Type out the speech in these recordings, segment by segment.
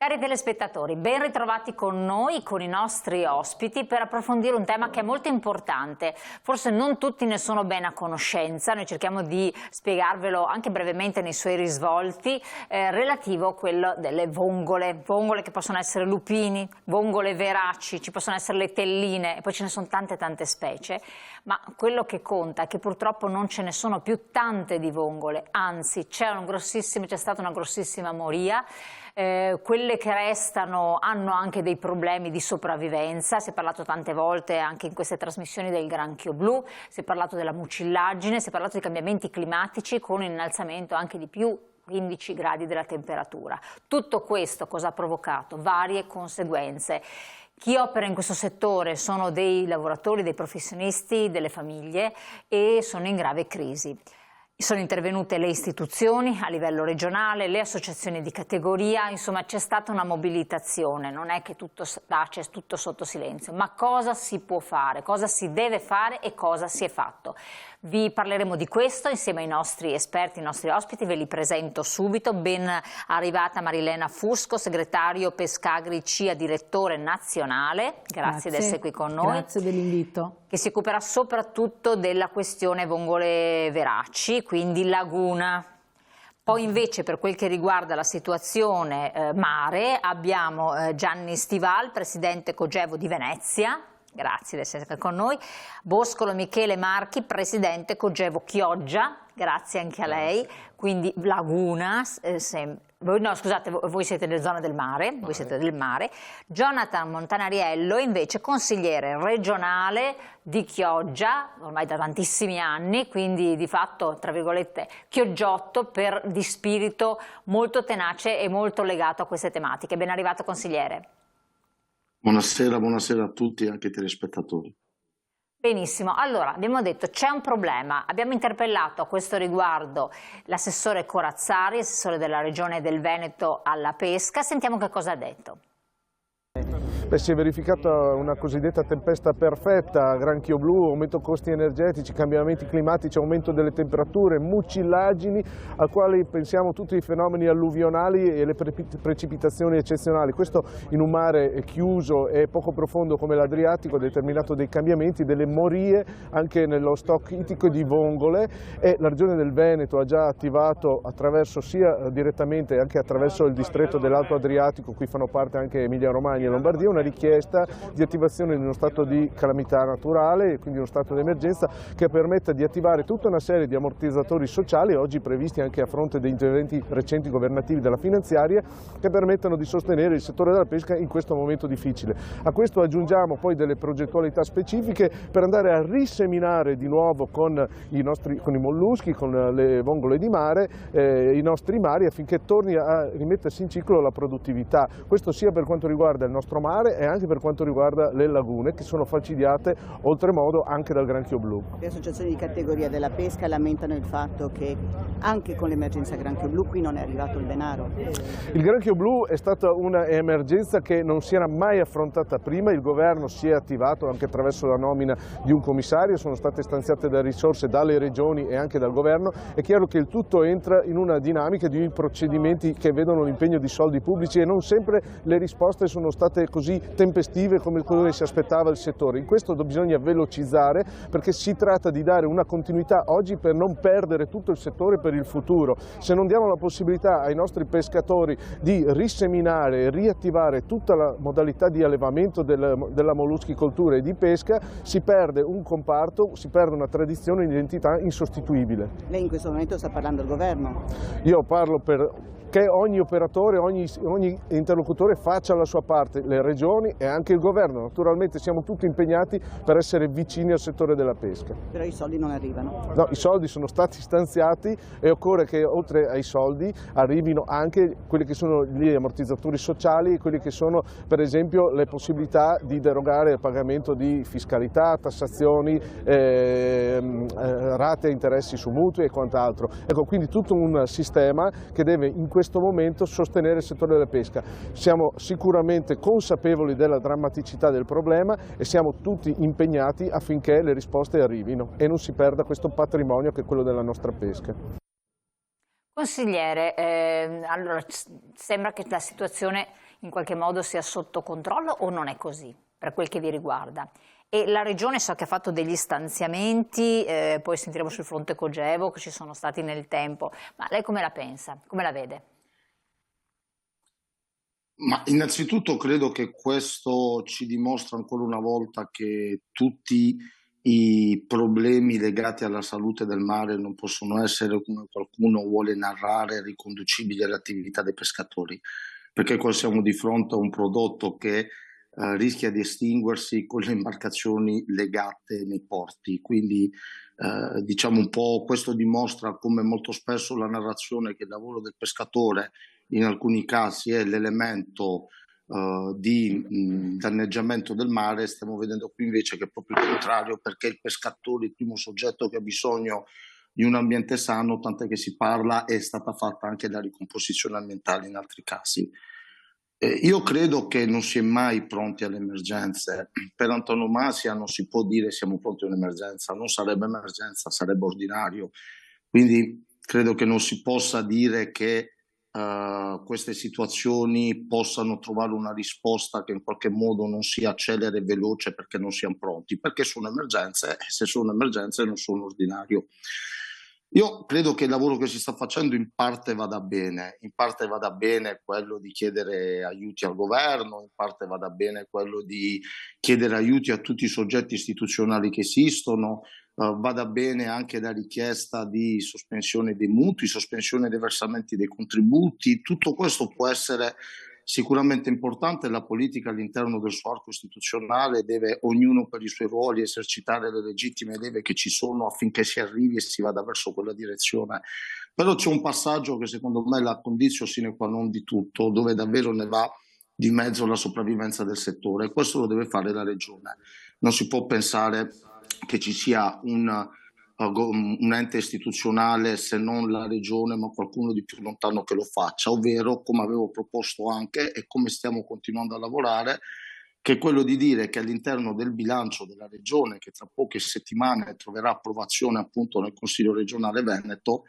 Cari telespettatori, ben ritrovati con noi, con i nostri ospiti, per approfondire un tema che è molto importante. Forse non tutti ne sono ben a conoscenza, noi cerchiamo di spiegarvelo anche brevemente nei suoi risvolti, relativo a quello delle vongole che possono essere lupini, vongole veraci, ci possono essere le telline, e poi ce ne sono tante specie, ma quello che conta è che purtroppo non ce ne sono più tante di vongole, anzi c'è stata una grossissima moria. Quelle che restano hanno anche dei problemi di sopravvivenza, si è parlato tante volte anche in queste trasmissioni del granchio blu, si è parlato della mucillaggine, si è parlato di cambiamenti climatici con un innalzamento anche di più 15 gradi della temperatura. Tutto questo cosa ha provocato? Varie conseguenze. Chi opera in questo settore sono dei lavoratori, dei professionisti, delle famiglie e sono in grave crisi. Sono intervenute le istituzioni a livello regionale, le associazioni di categoria, insomma c'è stata una mobilitazione, non è che tutto tace, è tutto sotto silenzio, ma cosa si può fare, cosa si deve fare e cosa si è fatto. Vi parleremo di questo insieme ai nostri esperti, ai nostri ospiti, ve li presento subito. Ben arrivata Marilena Fusco, segretario Pescagri CIA, direttore nazionale, grazie di essere qui con noi. Grazie dell'invito. Che si occuperà soprattutto della questione vongole veraci, quindi laguna. Poi invece per quel che riguarda la situazione mare abbiamo Gianni Stival, presidente Cogevo di Venezia. Grazie di essere con noi. Boscolo Michele Marchi, presidente Cogevo Chioggia, grazie anche a lei. Quindi laguna, voi siete nella zona del mare, voi siete del mare. Jonathan Montanariello invece consigliere regionale di Chioggia, ormai da tantissimi anni, quindi di fatto, tra virgolette, chioggiotto di spirito molto tenace e molto legato a queste tematiche. Ben arrivato consigliere. Buonasera a tutti e anche ai telespettatori. Benissimo, allora abbiamo detto c'è un problema, abbiamo interpellato a questo riguardo l'assessore Corazzari, assessore della Regione del Veneto alla pesca, sentiamo che cosa ha detto. Si è verificata una cosiddetta tempesta perfetta, granchio blu, aumento costi energetici, cambiamenti climatici, aumento delle temperature, mucillaggini, a quali pensiamo tutti i fenomeni alluvionali e le precipitazioni eccezionali. Questo in un mare chiuso e poco profondo come l'Adriatico ha determinato dei cambiamenti, delle morie anche nello stock ittico di vongole, e la Regione del Veneto ha già attivato attraverso sia direttamente anche attraverso il distretto dell'Alto Adriatico, qui fanno parte anche Emilia Romagna e Lombardia, una richiesta di attivazione di uno stato di calamità naturale, quindi uno stato di emergenza che permetta di attivare tutta una serie di ammortizzatori sociali, oggi previsti anche a fronte degli interventi recenti governativi della finanziaria, che permettano di sostenere il settore della pesca in questo momento difficile. A questo aggiungiamo poi delle progettualità specifiche per andare a riseminare di nuovo con i molluschi, con le vongole di mare, i nostri mari, affinché torni a rimettersi in ciclo la produttività. Questo sia per quanto riguarda il nostro mare e anche per quanto riguarda le lagune, che sono falcidiate oltremodo anche dal granchio blu. Le associazioni di categoria della pesca lamentano il fatto che anche con l'emergenza granchio blu qui non è arrivato il denaro. Il granchio blu è stata un'emergenza che non si era mai affrontata prima, il governo si è attivato anche attraverso la nomina di un commissario, sono state stanziate delle risorse dalle regioni e anche dal governo. È chiaro che il tutto entra in una dinamica di procedimenti che vedono l'impegno di soldi pubblici e non sempre le risposte sono state così tempestive come si aspettava il settore. In questo bisogna velocizzare, perché si tratta di dare una continuità oggi per non perdere tutto il settore per il futuro. Se non diamo la possibilità ai nostri pescatori di riseminare e riattivare tutta la modalità di allevamento della molluschicoltura e di pesca, si perde un comparto, si perde una tradizione e un'identità insostituibile. Lei in questo momento sta parlando al governo? Io parlo che ogni operatore, ogni interlocutore faccia la sua parte, le regioni e anche il governo. Naturalmente siamo tutti impegnati per essere vicini al settore della pesca. Però i soldi non arrivano? No, i soldi sono stati stanziati e occorre che oltre ai soldi arrivino anche quelli che sono gli ammortizzatori sociali, quelli che sono per esempio le possibilità di derogare al pagamento di fiscalità, tassazioni, rate e interessi su mutui e quant'altro. Ecco, quindi tutto un sistema che deve in questo momento sostenere il settore della pesca. Siamo sicuramente consapevoli della drammaticità del problema e siamo tutti impegnati affinché le risposte arrivino e non si perda questo patrimonio che è quello della nostra pesca. Consigliere, allora sembra che la situazione in qualche modo sia sotto controllo o non è così per quel che vi riguarda? E la Regione so che ha fatto degli stanziamenti, poi sentiremo sul fronte Cogevo che ci sono stati nel tempo, ma lei come la pensa? Come la vede? Ma innanzitutto credo che questo ci dimostra ancora una volta che tutti i problemi legati alla salute del mare non possono essere, come qualcuno vuole narrare, riconducibili alle attività dei pescatori, perché qua siamo di fronte a un prodotto che rischia di estinguersi con le imbarcazioni legate nei porti. Quindi diciamo un po' questo dimostra come molto spesso la narrazione che il lavoro del pescatore in alcuni casi è l'elemento di danneggiamento del mare. Stiamo vedendo qui invece che è proprio il contrario, perché il pescatore è il primo soggetto che ha bisogno di un ambiente sano, tant'è che si parla, è stata fatta anche la ricomposizione ambientale in altri casi. Io credo che non si è mai pronti alle emergenze. Per antonomasia non si può dire siamo pronti a un'emergenza, non sarebbe emergenza, sarebbe ordinario. Quindi credo che non si possa dire che queste situazioni possano trovare una risposta che in qualche modo non sia celere e veloce perché non siamo pronti, perché sono emergenze e se sono emergenze non sono ordinario. Io credo che il lavoro che si sta facendo in parte vada bene quello di chiedere aiuti al governo, in parte vada bene quello di chiedere aiuti a tutti i soggetti istituzionali che esistono, vada bene anche la richiesta di sospensione dei mutui, sospensione dei versamenti dei contributi. Tutto questo può essere sicuramente importante. La politica all'interno del suo arco istituzionale deve, ognuno per i suoi ruoli, esercitare le legittime leve che ci sono affinché si arrivi e si vada verso quella direzione. Però c'è un passaggio che secondo me è la conditio sine qua non di tutto, dove davvero ne va di mezzo la sopravvivenza del settore, e questo lo deve fare la Regione. Non si può pensare che ci sia un ente istituzionale, se non la Regione, ma qualcuno di più lontano che lo faccia, ovvero, come avevo proposto anche e come stiamo continuando a lavorare, che è quello di dire che all'interno del bilancio della Regione, che tra poche settimane troverà approvazione appunto nel Consiglio regionale Veneto,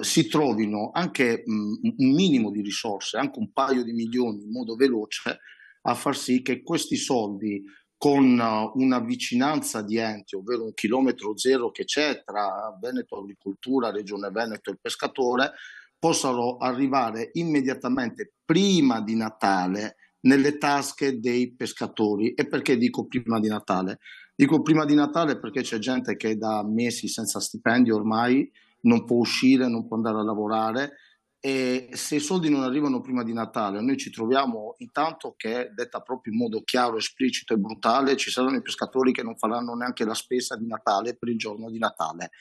si trovino anche un minimo di risorse, anche un paio di milioni in modo veloce, a far sì che questi soldi, con una vicinanza di enti, ovvero un chilometro zero che c'è tra Veneto Agricoltura, Regione Veneto e il pescatore, possano arrivare immediatamente prima di Natale nelle tasche dei pescatori. E perché dico prima di Natale? Dico prima di Natale perché c'è gente che è da mesi senza stipendio ormai, non può uscire, non può andare a lavorare, e se i soldi non arrivano prima di Natale, noi ci troviamo intanto che, detta proprio in modo chiaro, esplicito e brutale, ci saranno i pescatori che non faranno neanche la spesa di Natale per il giorno di Natale,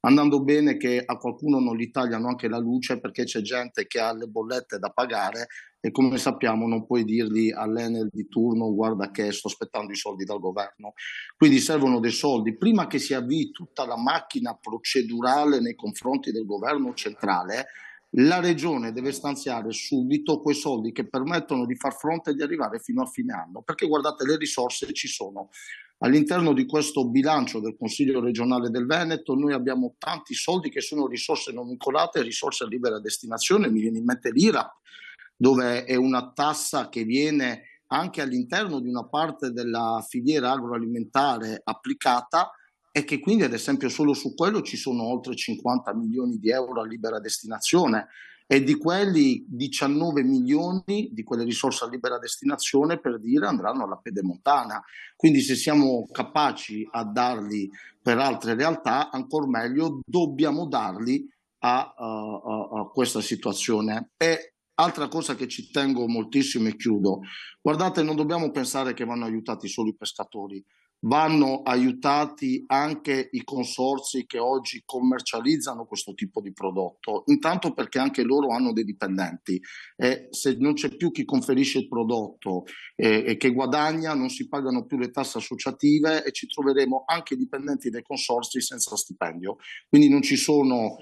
andando bene che a qualcuno non gli tagliano anche la luce perché c'è gente che ha le bollette da pagare e, come sappiamo, non puoi dirgli all'Enel di turno guarda che sto aspettando i soldi dal governo. Quindi servono dei soldi prima che si avvii tutta la macchina procedurale nei confronti del governo centrale. La Regione deve stanziare subito quei soldi che permettono di far fronte e di arrivare fino a fine anno, perché guardate, le risorse ci sono. All'interno di questo bilancio del Consiglio regionale del Veneto noi abbiamo tanti soldi che sono risorse non vincolate, risorse a libera destinazione. Mi viene in mente l'IRAP, dove è una tassa che viene anche all'interno di una parte della filiera agroalimentare applicata, e che quindi ad esempio solo su quello ci sono oltre 50 milioni di euro a libera destinazione, e di quelli 19 milioni di quelle risorse a libera destinazione, per dire, andranno alla pedemontana. Quindi se siamo capaci a darli per altre realtà, ancor meglio, dobbiamo darli a questa situazione. E altra cosa che ci tengo moltissimo e chiudo, guardate, non dobbiamo pensare che vanno aiutati solo i pescatori. Vanno aiutati anche i consorzi che oggi commercializzano questo tipo di prodotto, intanto perché anche loro hanno dei dipendenti, e se non c'è più chi conferisce il prodotto e che guadagna, non si pagano più le tasse associative e ci troveremo anche i dipendenti dei consorzi senza stipendio. Quindi non ci sono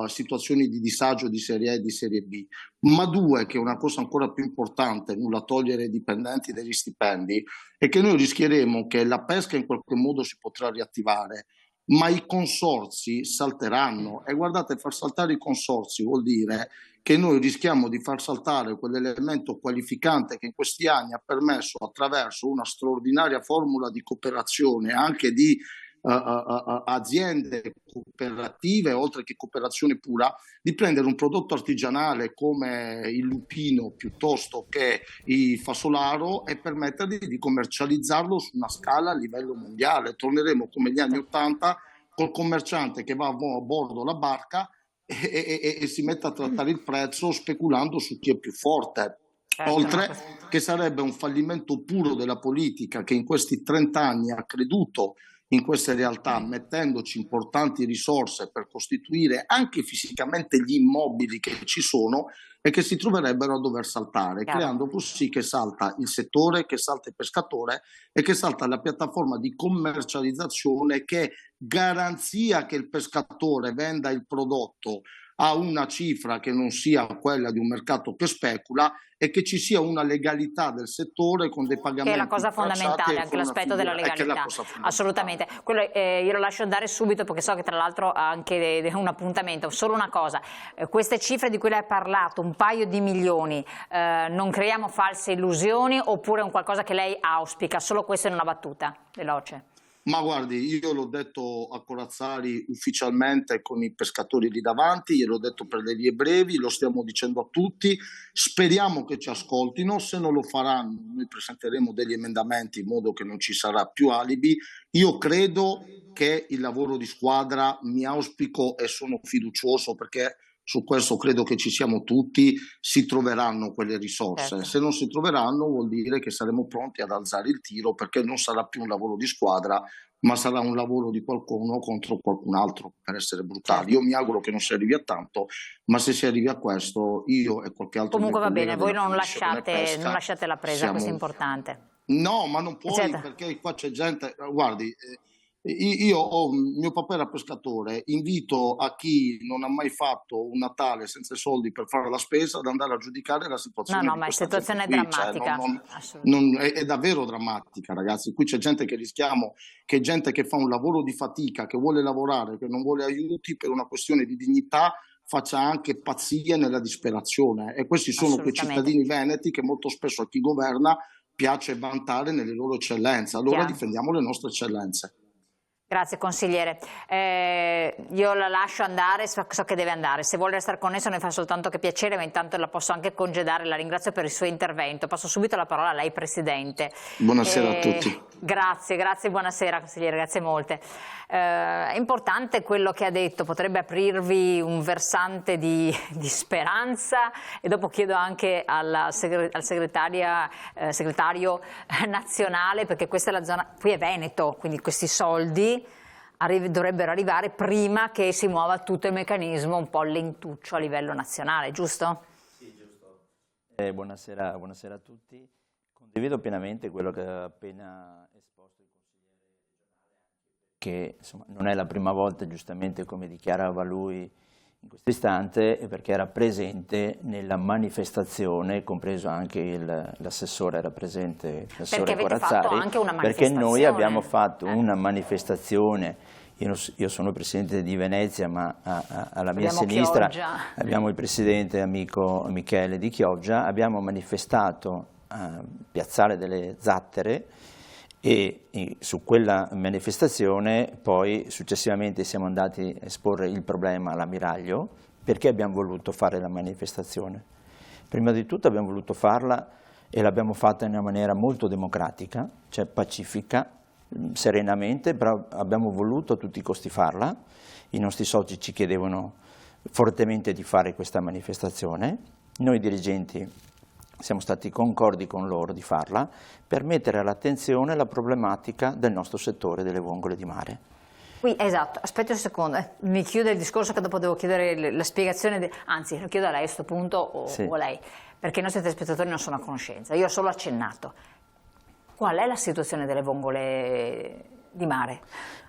situazioni di disagio di serie A e di serie B. Ma due, che è una cosa ancora più importante, nulla togliere ai dipendenti degli stipendi, è che noi rischieremo che la pesca in qualche modo si potrà riattivare, ma i consorzi salteranno. E guardate, far saltare i consorzi vuol dire che noi rischiamo di far saltare quell'elemento qualificante che in questi anni ha permesso, attraverso una straordinaria formula di cooperazione, anche di aziende cooperative, oltre che cooperazione pura, di prendere un prodotto artigianale come il lupino piuttosto che il fasolaro e permettergli di commercializzarlo su una scala a livello mondiale. Torneremo come gli anni '80 col commerciante che va a bordo la barca e si mette a trattare il prezzo speculando su chi è più forte. Oltre che sarebbe un fallimento puro della politica, che in questi 30 anni ha creduto in queste realtà, mettendoci importanti risorse per costituire anche fisicamente gli immobili che ci sono e che si troverebbero a dover saltare, creando così che salta il settore, che salta il pescatore e che salta la piattaforma di commercializzazione, che è garanzia che il pescatore venda il prodotto a una cifra che non sia quella di un mercato che specula e che ci sia una legalità del settore con dei pagamenti. Che è la cosa fondamentale, anche l'aspetto della legalità. Assolutamente. Quello, io lo lascio andare subito perché so che tra l'altro ha anche un appuntamento. Solo una cosa, queste cifre di cui lei ha parlato, un paio di milioni, non creiamo false illusioni oppure è un qualcosa che lei auspica? Solo questa in una battuta veloce. Ma guardi, io l'ho detto a Corazzari ufficialmente con i pescatori lì davanti, gliel'ho detto per le vie brevi, lo stiamo dicendo a tutti, speriamo che ci ascoltino, se non lo faranno noi presenteremo degli emendamenti in modo che non ci sarà più alibi. Io credo che il lavoro di squadra, mi auspico e sono fiducioso perché su questo credo che ci siamo tutti, si troveranno quelle risorse. Se non si troveranno vuol dire che saremo pronti ad alzare il tiro, perché non sarà più un lavoro di squadra, ma sarà un lavoro di qualcuno contro qualcun altro, per essere brutali. Io mi auguro che non si arrivi a tanto, ma se si arrivi a questo, io e qualche altro... Comunque va bene, voi non lasciate la presa, questo è importante. No, ma non puoi, perché qua c'è gente... Guardi... mio papà era pescatore, invito a chi non ha mai fatto un Natale senza soldi per fare la spesa ad andare a giudicare la situazione. No, ma la situazione è drammatica. È davvero drammatica, ragazzi. Qui c'è gente che rischiamo, che gente che fa un lavoro di fatica, che vuole lavorare, che non vuole aiuti per una questione di dignità, faccia anche pazzie nella disperazione. E questi sono quei cittadini veneti che molto spesso a chi governa piace vantare nelle loro eccellenze. Allora difendiamo le nostre eccellenze. Grazie consigliere, io la lascio andare, so che deve andare, se vuole restare connessa mi fa soltanto che piacere, ma intanto la posso anche congedare, la ringrazio per il suo intervento. Passo subito la parola a lei Presidente. Buonasera a tutti. Grazie, buonasera consigliere, grazie molte. È importante quello che ha detto, potrebbe aprirvi un versante di speranza e dopo chiedo anche al segretario nazionale, perché questa è la zona, qui è Veneto, quindi questi soldi dovrebbero arrivare prima che si muova tutto il meccanismo un po' lentuccio a livello nazionale, giusto? Sì, giusto. Buonasera a tutti. Condivido pienamente quello che ha appena esposto il consigliere regionale, che insomma, non è la prima volta, giustamente come dichiarava lui in questo istante, perché era presente nella manifestazione, compreso anche l'assessore, era presente l'assessore Corazzari, perché noi abbiamo fatto una manifestazione, io sono presidente di Venezia, ma alla mia sinistra abbiamo il presidente amico Michele di Chioggia, abbiamo manifestato a Piazzale delle Zattere, e su quella manifestazione poi successivamente siamo andati a esporre il problema all'ammiraglio. Perché abbiamo voluto fare la manifestazione? Prima di tutto abbiamo voluto farla e l'abbiamo fatta in una maniera molto democratica, cioè pacifica, serenamente, però abbiamo voluto a tutti i costi farla. I nostri soci ci chiedevano fortemente di fare questa manifestazione, noi dirigenti siamo stati concordi con loro di farla per mettere all'attenzione la problematica del nostro settore delle vongole di mare. Qui, esatto, aspetta un secondo, mi chiude il discorso che dopo devo chiedere la spiegazione, anzi lo chiedo a lei a questo punto o lei, perché i nostri telespettatori non sono a conoscenza, io ho solo accennato. Qual è la situazione delle vongole di mare?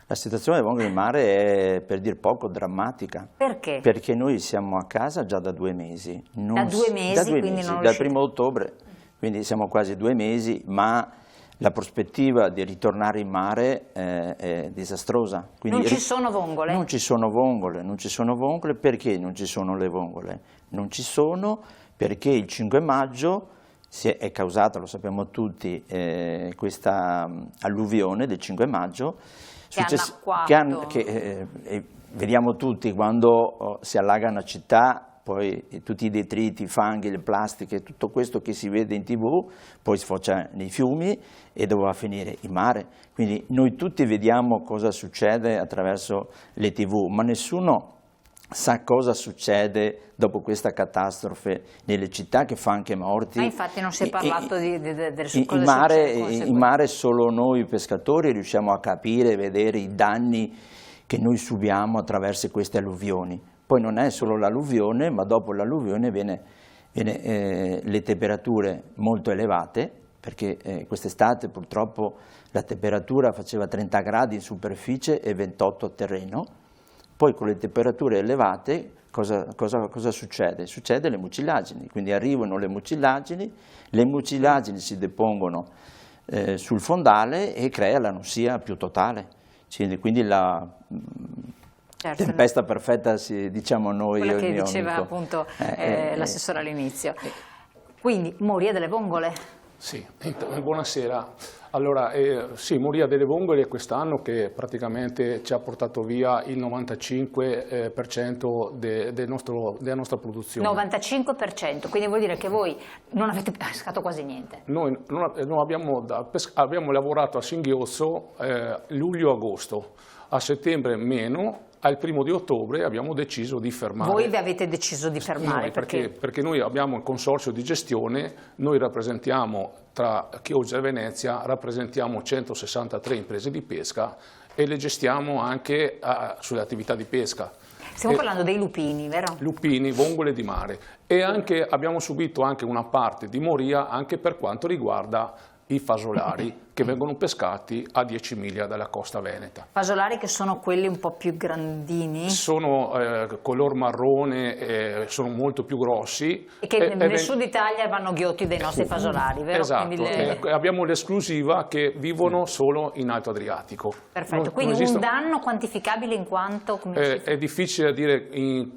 La situazione delle vongole di mare è, per dir poco, drammatica. Perché? Perché noi siamo a casa già da 2 mesi. Da 2 mesi? Quindi non dal 1° ottobre, quindi siamo quasi 2 mesi, ma la prospettiva di ritornare in mare è disastrosa. Quindi non ci sono vongole? Non ci sono vongole, non ci sono vongole. Perché non ci sono le vongole? Non ci sono perché il 5 maggio è causata, lo sappiamo tutti, questa alluvione del 5 maggio. Vediamo tutti quando si allaga una città, poi tutti i detriti, i fanghi, le plastiche, tutto questo che si vede in TV, poi sfocia nei fiumi e dove va a finire? In mare. Quindi noi tutti vediamo cosa succede attraverso le TV, ma nessuno sa cosa succede dopo questa catastrofe nelle città, che fa anche morti. Ma infatti non si è parlato delle cose in mare solo noi pescatori riusciamo a capire e vedere i danni che noi subiamo attraverso queste alluvioni. Poi non è solo l'alluvione, ma dopo l'alluvione viene le temperature molto elevate, perché quest'estate purtroppo la temperatura faceva 30 gradi in superficie e 28 a terreno. Poi con le temperature elevate cosa succede? Succede le mucillagini, quindi arrivano le mucillagini si depongono sul fondale e crea l'anossia più totale. Quindi la tempesta perfetta, diciamo noi. Quella che diceva appunto l'assessore all'inizio. Quindi moria delle vongole. Sì, buonasera. Allora, sì, moria delle vongole quest'anno che praticamente ci ha portato via il 95% della nostra produzione. 95%, quindi vuol dire che voi non avete pescato quasi niente. Noi abbiamo lavorato a singhiozzo luglio-agosto, a settembre meno. Al 1° di ottobre abbiamo deciso di fermare. Voi vi avete deciso di fermare? Perché noi abbiamo il consorzio di gestione, noi rappresentiamo, tra Chioggia e Venezia, rappresentiamo 163 imprese di pesca e le gestiamo anche sulle attività di pesca. Stiamo parlando dei lupini, vero? Lupini, vongole di mare. E abbiamo subito anche una parte di moria anche per quanto riguarda i fasolari che vengono pescati a 10 miglia dalla costa veneta. Fasolari che sono quelli un po' più grandini? Sono color marrone, sono molto più grossi. E che nel sud Italia vanno ghiotti dei nostri fasolari, vero? Esatto, abbiamo l'esclusiva che vivono solo in Alto Adriatico. Perfetto, quindi un danno quantificabile in quanto? È difficile da dire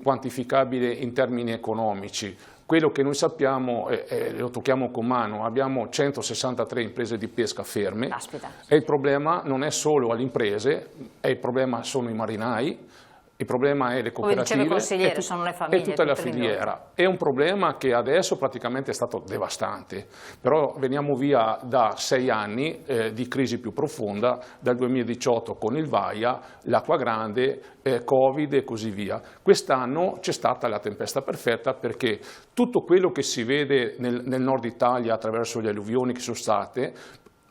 quantificabile in termini economici. Quello che noi sappiamo, lo tocchiamo con mano, abbiamo 163 imprese di pesca ferme. Caspita. E il problema non è solo alle imprese, il problema sono i marinai, il problema è le cooperative, come diceva il consigliere, sono le famiglie, e tutta la filiera. È un problema che adesso praticamente è stato devastante, però veniamo via da 6 anni di crisi più profonda, dal 2018 con il Vaia, l'acqua grande, Covid e così via. Quest'anno c'è stata la tempesta perfetta perché tutto quello che si vede nel nord Italia attraverso le alluvioni che sono state,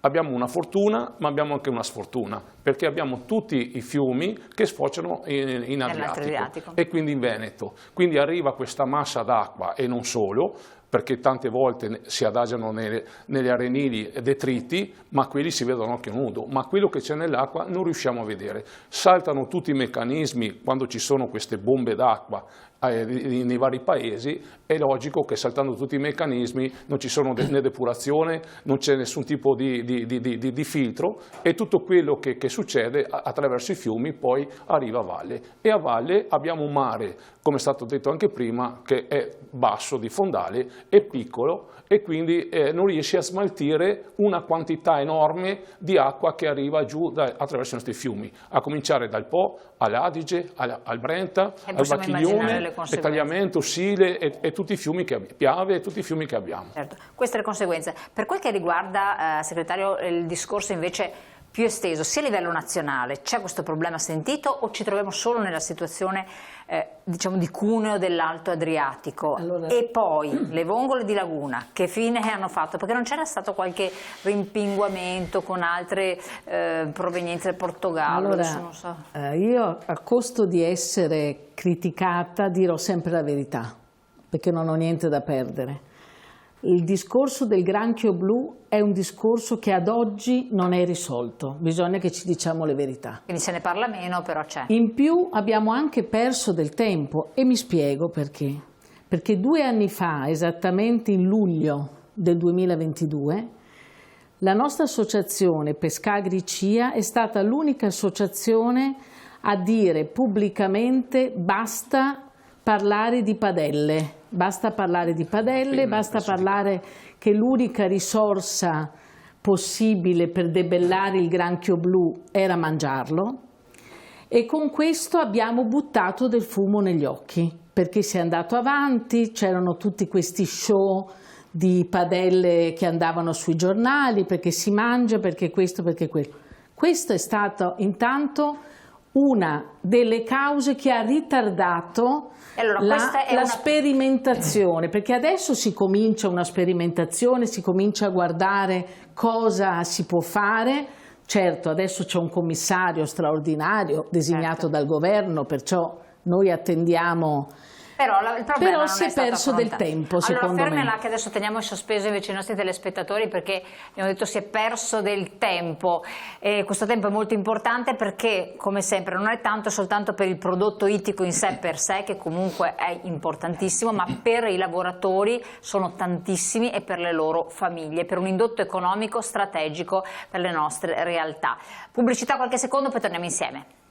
abbiamo una fortuna, ma abbiamo anche una sfortuna, perché abbiamo tutti i fiumi che sfociano in Adriatico e quindi in Veneto. Quindi arriva questa massa d'acqua e non solo, perché tante volte si adagiano nelle arenili detriti, ma quelli si vedono anche nudo, ma quello che c'è nell'acqua non riusciamo a vedere. Saltano tutti i meccanismi quando ci sono queste bombe d'acqua nei vari paesi, è logico che saltando tutti i meccanismi non ci sono né depurazione, non c'è nessun tipo di filtro e tutto quello che succede attraverso i fiumi poi arriva a valle. E a valle abbiamo un mare, come è stato detto anche prima, che è basso di fondale, è piccolo e quindi non riesce a smaltire una quantità enorme di acqua che arriva giù attraverso i nostri fiumi, a cominciare dal Po all'Adige, al Brenta, al Bacchiglione, al Tagliamento, Sile e tutti i fiumi che Piave e tutti i fiumi che abbiamo. Certo, queste le conseguenze. Per quel che riguarda, segretario, il discorso invece più esteso, sia a livello nazionale, c'è questo problema sentito o ci troviamo solo nella situazione diciamo di Cuneo dell'Alto Adriatico? Allora, e poi le vongole di laguna, che fine hanno fatto? Perché non c'era stato qualche rimpinguamento con altre provenienze del Portogallo? Allora, non so. Io a costo di essere criticata dirò sempre la verità, perché non ho niente da perdere. Il discorso del granchio blu è un discorso che ad oggi non è risolto, bisogna che ci diciamo le verità. Quindi se ne parla meno, però c'è. In più abbiamo anche perso del tempo e mi spiego perché. Perché 2 anni fa, esattamente in luglio del 2022, La nostra associazione Pescagri-CIA è stata l'unica associazione a dire pubblicamente basta parlare di padelle, basta parlare di padelle, basta parlare che l'unica risorsa possibile per debellare il granchio blu era mangiarlo, e con questo abbiamo buttato del fumo negli occhi, perché si è andato avanti, c'erano tutti questi show di padelle che andavano sui giornali, perché si mangia, perché questo, perché quello. Questo è stato intanto una delle cause che ha ritardato la sperimentazione, perché adesso si comincia una sperimentazione, si comincia a guardare cosa si può fare. Certo, adesso c'è un commissario straordinario designato dal governo, perciò noi attendiamo. Però si è perso del tempo, secondo me. Fermela, che adesso teniamo in sospeso invece i nostri telespettatori, perché abbiamo detto si è perso del tempo, e questo tempo è molto importante perché, come sempre, non è tanto soltanto per il prodotto ittico in sé per sé, che comunque è importantissimo, ma per i lavoratori sono tantissimi, e per le loro famiglie, per un indotto economico strategico per le nostre realtà. Pubblicità qualche secondo, poi torniamo insieme.